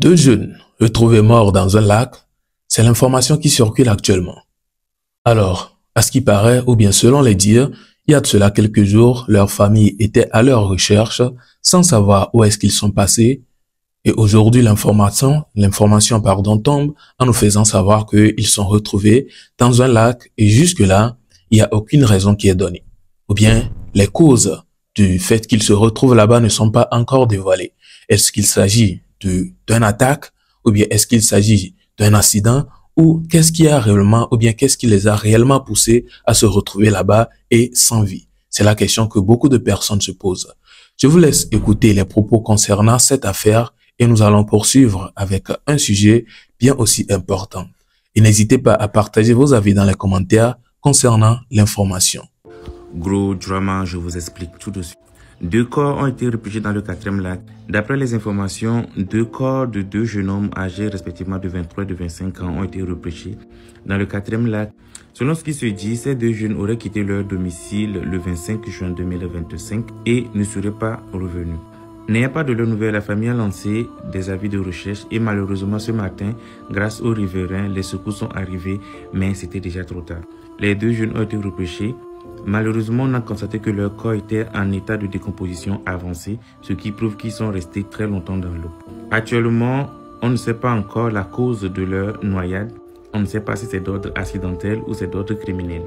Deux jeunes retrouvés morts dans un lac, c'est l'information qui circule actuellement. Alors, à ce qui paraît, ou bien selon les dires, il y a de cela quelques jours, leur famille était à leur recherche sans savoir où est-ce qu'ils sont passés. Et aujourd'hui, l'information, tombe en nous faisant savoir qu'ils sont retrouvés dans un lac et jusque-là, il n'y a aucune raison qui est donnée. Ou bien, les causes du fait qu'ils se retrouvent là-bas ne sont pas encore dévoilées. Est-ce qu'il s'agit d'une attaque ou bien est-ce qu'il s'agit d'un accident ou qu'est-ce qui a réellement ou bien qu'est-ce qui les a réellement poussés à se retrouver là-bas et sans vie? C'est la question que beaucoup de personnes se posent. Je vous laisse écouter les propos concernant cette affaire et nous allons poursuivre avec un sujet bien aussi important. Et n'hésitez pas à partager vos avis dans les commentaires concernant l'information. Gros drama, je vous explique tout de suite. 2 corps ont été repêchés dans le 4e lac. D'après les informations, 2 corps de 2 jeunes hommes âgés respectivement de 23 et de 25 ans ont été repêchés dans le 4e lac. Selon ce qui se dit, ces 2 jeunes auraient quitté leur domicile le 25 juin 2025 et ne seraient pas revenus. N'ayant pas de leurs nouvelles, la famille a lancé des avis de recherche et malheureusement ce matin, grâce aux riverains, les secours sont arrivés, mais c'était déjà trop tard. Les 2 jeunes ont été repêchés. Malheureusement, on a constaté que leur corps était en état de décomposition avancée, ce qui prouve qu'ils sont restés très longtemps dans l'eau. Actuellement, on ne sait pas encore la cause de leur noyade. On ne sait pas si c'est d'ordre accidentel ou c'est d'ordre criminel.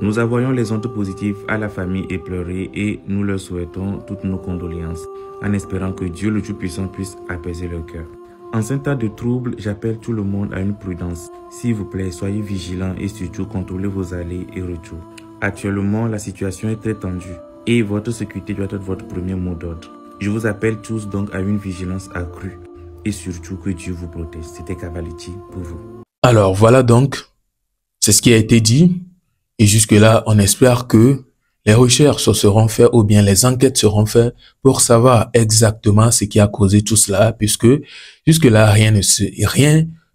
Nous envoyons les ondes positives à la famille éplorée et nous leur souhaitons toutes nos condoléances, en espérant que Dieu le Tout-Puissant puisse apaiser leur cœur. En ce temps de trouble, j'appelle tout le monde à une prudence. S'il vous plaît, soyez vigilants et surtout contrôlez vos allées et retours. Actuellement, la situation est très tendue et votre sécurité doit être votre premier mot d'ordre. Je vous appelle tous donc à une vigilance accrue et surtout que Dieu vous protège. C'était Cavaliti pour vous. Alors voilà donc, c'est ce qui a été dit et jusque-là, on espère que les recherches seront faites ou bien les enquêtes seront faites pour savoir exactement ce qui a causé tout cela puisque jusque-là,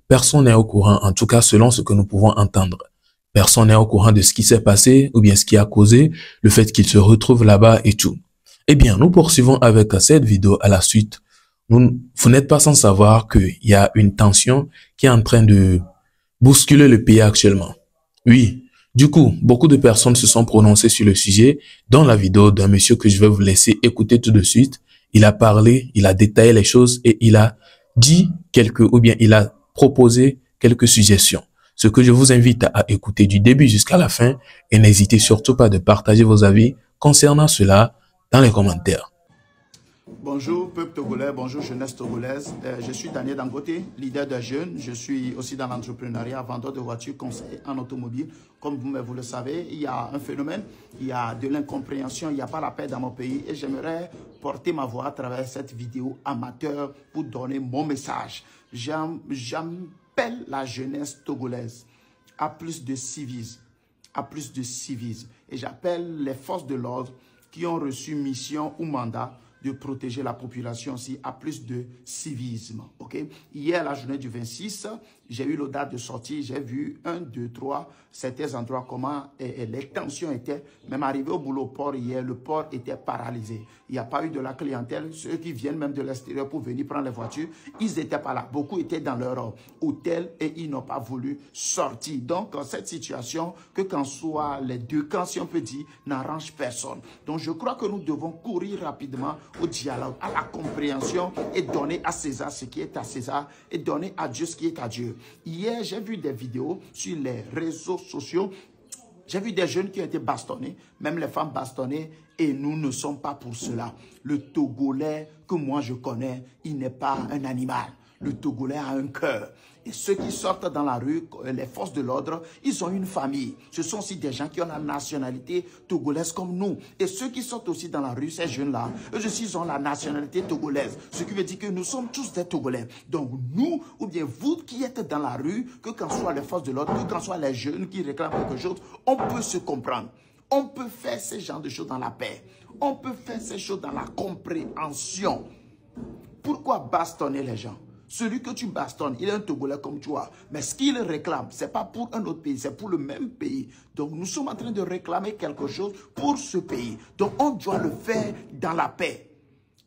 personne n'est au courant, en tout cas selon ce que nous pouvons entendre. Personne n'est au courant de ce qui s'est passé ou bien ce qui a causé le fait qu'ils se retrouvent là-bas et tout. Eh bien, nous poursuivons avec cette vidéo à la suite. Vous n'êtes pas sans savoir qu'il y a une tension qui est en train de bousculer le pays actuellement. Oui, du coup, beaucoup de personnes se sont prononcées sur le sujet, dont la vidéo d'un monsieur que je vais vous laisser écouter tout de suite. Il a parlé, il a détaillé les choses et il a dit il a proposé quelques suggestions. Ce que je vous invite à écouter du début jusqu'à la fin et n'hésitez surtout pas de partager vos avis concernant cela dans les commentaires. Bonjour peuple togolais, bonjour jeunesse togolaise. Je suis Daniel Dangote, leader de jeunes. Je suis aussi dans l'entrepreneuriat, vendeur de voitures, conseiller en automobile. Comme vous le savez, il y a un phénomène, il y a de l'incompréhension, il n'y a pas la paix dans mon pays et j'aimerais porter ma voix à travers cette vidéo amateur pour donner mon message. J'appelle la jeunesse togolaise à plus de civisme, et j'appelle les forces de l'ordre qui ont reçu mission ou mandat de protéger la population aussi à plus de civisme. Okay? Hier, la journée du 26, j'ai eu l'audace de sortir, j'ai vu 1, 2, 3, certains endroits comment les tensions étaient. Même arrivé au boulot au port hier, le port était paralysé. Il n'y a pas eu de la clientèle. Ceux qui viennent même de l'extérieur pour venir prendre les voitures, ils n'étaient pas là. Beaucoup étaient dans leur hôtel et ils n'ont pas voulu sortir. Donc, cette situation, que qu'en soit les deux camps, si on peut dire, n'arrange personne. Donc, je crois que nous devons courir rapidement au dialogue, à la compréhension et donner à César ce qui est à César et donner à Dieu ce qui est à Dieu. Hier, j'ai vu des vidéos sur les réseaux sociaux. J'ai vu des jeunes qui ont été bastonnés, même les femmes bastonnées, et nous ne sommes pas pour cela. Le Togolais que moi je connais, il n'est pas un animal. Le Togolais a un cœur. Et ceux qui sortent dans la rue, les forces de l'ordre, ils ont une famille. Ce sont aussi des gens qui ont la nationalité togolaise comme nous. Et ceux qui sortent aussi dans la rue, ces jeunes-là, eux aussi, ils ont la nationalité togolaise. Ce qui veut dire que nous sommes tous des Togolais. Donc nous, ou bien vous qui êtes dans la rue, que qu'en soit les forces de l'ordre, que qu'en soit les jeunes qui réclament quelque chose, on peut se comprendre. On peut faire ce genre de choses dans la paix. On peut faire ces choses dans la compréhension. Pourquoi bastonner les gens? Celui que tu bastonnes, il est un Togolais comme toi. Mais ce qu'il réclame, ce n'est pas pour un autre pays, c'est pour le même pays. Donc nous sommes en train de réclamer quelque chose pour ce pays. Donc on doit le faire dans la paix.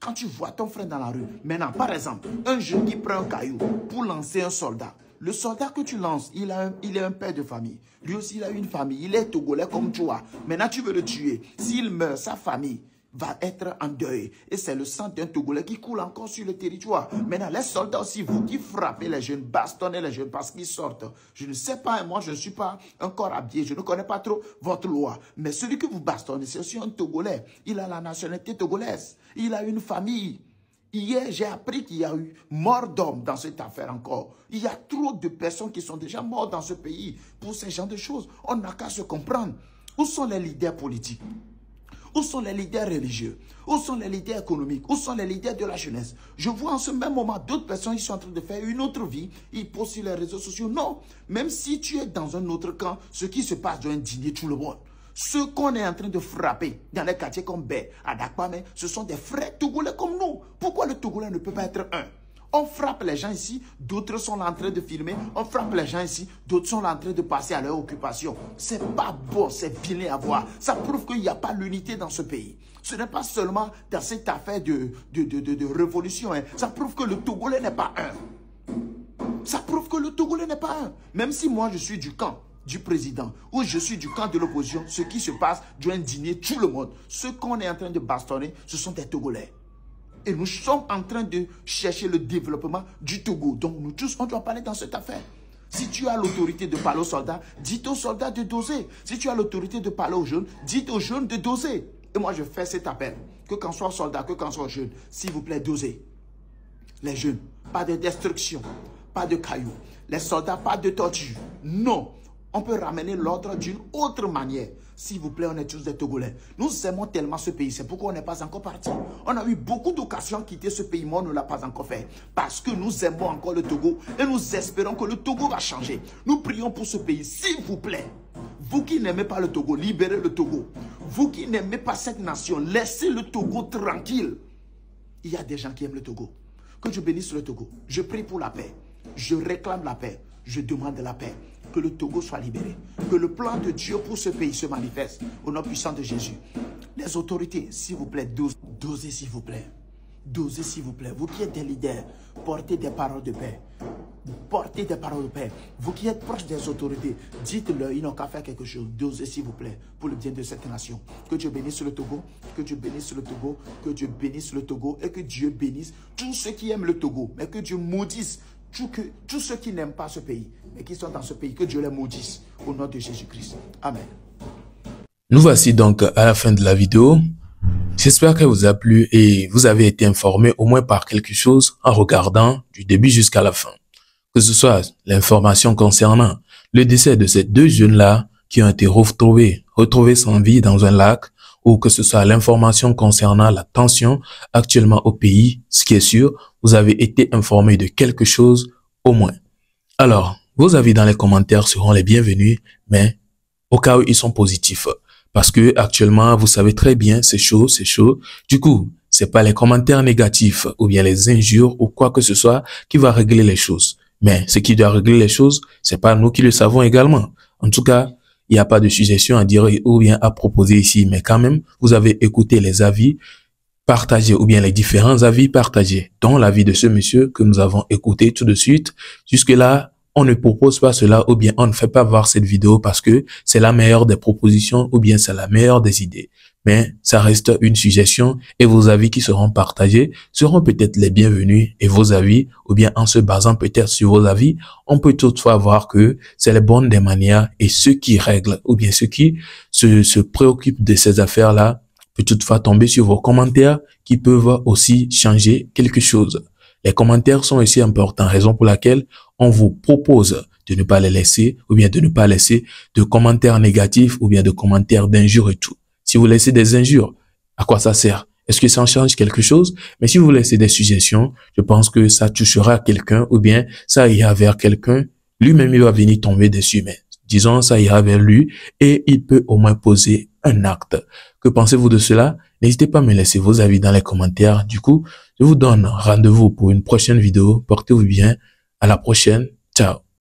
Quand tu vois ton frère dans la rue, maintenant, par exemple, un jeune qui prend un caillou pour lancer un soldat, le soldat que tu lances, il est un père de famille. Lui aussi, il a une famille. Il est togolais comme toi. Maintenant, tu veux le tuer. S'il meurt, sa famille va être en deuil. Et c'est le sang d'un Togolais qui coule encore sur le territoire. Maintenant, les soldats aussi, vous qui frappez les jeunes, bastonnez les jeunes parce qu'ils sortent. Je ne sais pas, moi, je ne suis pas encore habillé. Je ne connais pas trop votre loi. Mais celui que vous bastonnez, c'est aussi un Togolais. Il a la nationalité togolaise. Il a une famille. Hier, j'ai appris qu'il y a eu mort d'hommes dans cette affaire encore. Il y a trop de personnes qui sont déjà mortes dans ce pays pour ce genre de choses. On n'a qu'à se comprendre. Où sont les leaders politiques? Où sont les leaders religieux? Où sont les leaders économiques? Où sont les leaders de la jeunesse? Je vois en ce même moment d'autres personnes qui sont en train de faire une autre vie. Ils postent sur les réseaux sociaux. Non, même si tu es dans un autre camp, ce qui se passe doit indigner tout le monde. Ceux qu'on est en train de frapper dans les quartiers comme Bé, à Dakpamé, ce sont des frères togolais comme nous. Pourquoi le Togolais ne peut pas être un? On frappe les gens ici, d'autres sont là en train de filmer. On frappe les gens ici, d'autres sont là en train de passer à leur occupation. C'est pas bon, c'est vilain à voir. Ça prouve qu'il n'y a pas l'unité dans ce pays. Ce n'est pas seulement dans cette affaire de révolution. Hein. Ça prouve que le Togolais n'est pas un. Ça prouve que le Togolais n'est pas un. Même si moi je suis du camp du président ou je suis du camp de l'opposition, ce qui se passe doit indigner tout le monde. Ceux qu'on est en train de bastonner, ce sont des Togolais. Et nous sommes en train de chercher le développement du Togo. Donc nous tous, on doit parler dans cette affaire. Si tu as l'autorité de parler aux soldats, dites aux soldats de doser. Si tu as l'autorité de parler aux jeunes, dites aux jeunes de doser. Et moi, je fais cet appel. Que quand soit soldat, que quand soit jeune, s'il vous plaît, dosez. Les jeunes, pas de destruction, pas de cailloux. Les soldats, pas de torture. Non. On peut ramener l'ordre d'une autre manière. S'il vous plaît, on est tous des Togolais. Nous aimons tellement ce pays. C'est pourquoi on n'est pas encore parti. On a eu beaucoup d'occasions de quitter ce pays, mais on ne l'a pas encore fait. Parce que nous aimons encore le Togo et nous espérons que le Togo va changer. Nous prions pour ce pays. S'il vous plaît, vous qui n'aimez pas le Togo, libérez le Togo. Vous qui n'aimez pas cette nation, laissez le Togo tranquille. Il y a des gens qui aiment le Togo. Que Dieu bénisse le Togo. Je prie pour la paix. Je réclame la paix. Je demande la paix. Que le Togo soit libéré. Que le plan de Dieu pour ce pays se manifeste. Au nom puissant de Jésus. Les autorités, s'il vous plaît, dosez s'il vous plaît. Dosez s'il vous plaît. Vous qui êtes des leaders, portez des paroles de paix. Portez des paroles de paix. Vous qui êtes proches des autorités, dites-leur, ils n'ont qu'à faire quelque chose. Dosez s'il vous plaît, pour le bien de cette nation. Que Dieu bénisse le Togo. Que Dieu bénisse le Togo. Que Dieu bénisse le Togo. Et que Dieu bénisse tous ceux qui aiment le Togo. Mais que Dieu maudisse tous ceux qui n'aiment pas ce pays, mais qui sont dans ce pays, que Dieu les maudisse au nom de Jésus-Christ. Amen. Nous voici donc à la fin de la vidéo. J'espère qu'elle vous a plu et vous avez été informé au moins par quelque chose en regardant du début jusqu'à la fin. Que ce soit l'information concernant le décès de ces deux jeunes-là qui ont été retrouvés sans vie dans un lac, ou que ce soit l'information concernant la tension actuellement au pays, ce qui est sûr, vous avez été informé de quelque chose au moins. Alors, vos avis dans les commentaires seront les bienvenus, mais au cas où ils sont positifs. Parce que actuellement, vous savez très bien, c'est chaud. Du coup, c'est pas les commentaires négatifs ou bien les injures ou quoi que ce soit qui va régler les choses. Mais ce qui doit régler les choses, c'est pas nous qui le savons également. En tout cas, il n'y a pas de suggestion à dire ou bien à proposer ici, mais quand même, vous avez écouté les avis partagés ou bien les différents avis partagés, dont l'avis de ce monsieur que nous avons écouté tout de suite. Jusque-là, on ne propose pas cela ou bien on ne fait pas voir cette vidéo parce que c'est la meilleure des propositions ou bien c'est la meilleure des idées. Mais ça reste une suggestion et vos avis qui seront partagés seront peut-être les bienvenus et vos avis, ou bien en se basant peut-être sur vos avis, on peut toutefois voir que c'est les bonnes des manières et ceux qui règlent ou bien ceux qui se préoccupent de ces affaires-là peut toutefois tomber sur vos commentaires qui peuvent aussi changer quelque chose. Les commentaires sont aussi importants, raison pour laquelle on vous propose de ne pas les laisser ou bien de ne pas laisser de commentaires négatifs ou bien de commentaires d'injures et tout. Si vous laissez des injures, à quoi ça sert? Est-ce que ça en change quelque chose? Mais si vous laissez des suggestions, je pense que ça touchera quelqu'un ou bien ça ira vers quelqu'un. Lui-même, il va venir tomber dessus. Mais disons, ça ira vers lui et il peut au moins poser un acte. Que pensez-vous de cela? N'hésitez pas à me laisser vos avis dans les commentaires. Du coup, je vous donne rendez-vous pour une prochaine vidéo. Portez-vous bien. À la prochaine. Ciao.